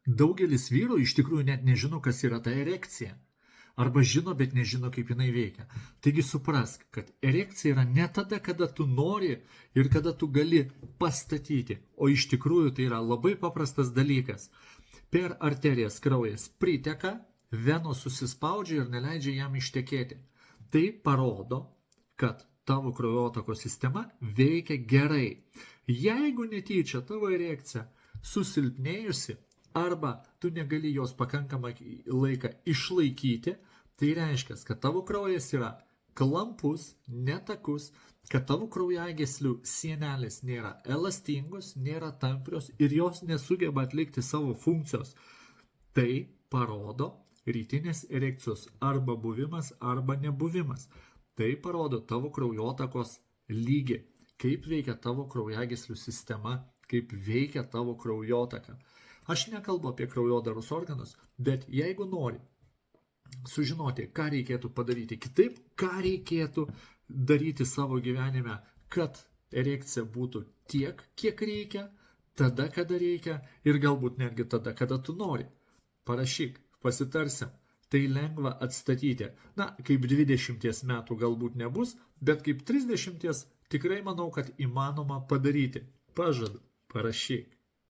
Daugelis vyrų iš tikrųjų net nežino, kas yra ta erekcija. Arba žino, bet nežino, kaip jinai veikia. Taigi suprask, kad erekcija yra ne tada, kada tu nori ir kada tu gali pastatyti, o iš tikrųjų tai yra labai paprastas dalykas. Per arterijas kraujas priteka, venos susispaudžia ir neleidžia jam ištekėti. Tai parodo, kad tavo kraujotakos sistema veikia gerai. Jeigu netyčia tavo erekcija susilpnėjusi, arba tu negali jos pakankamą laiką išlaikyti, tai reiškia, kad tavo kraujas yra klampus, netakus, kad tavo kraujagyslių sienelės nėra elastingos, nėra tamprios ir jos nesugeba atlikti savo funkcijos. Tai parodo rytinės erekcijos arba buvimas, arba nebuvimas. Tai parodo tavo kraujotakos lygį, kaip veikia tavo kraujagyslių sistema, kaip veikia tavo kraujotaka. Aš nekalbu apie kraujodaros organus, bet jeigu nori sužinoti, ką reikėtų padaryti kitaip, ką reikėtų daryti savo gyvenime, kad erekcija būtų tiek, kiek reikia, tada, kada reikia ir galbūt netgi tada, kada tu nori. Parašyk, pasitarsim. Tai lengva atstatyti. Na, kaip 20 metų galbūt nebus, bet kaip 30 tikrai manau, kad įmanoma padaryti. Pažadu, parašyk.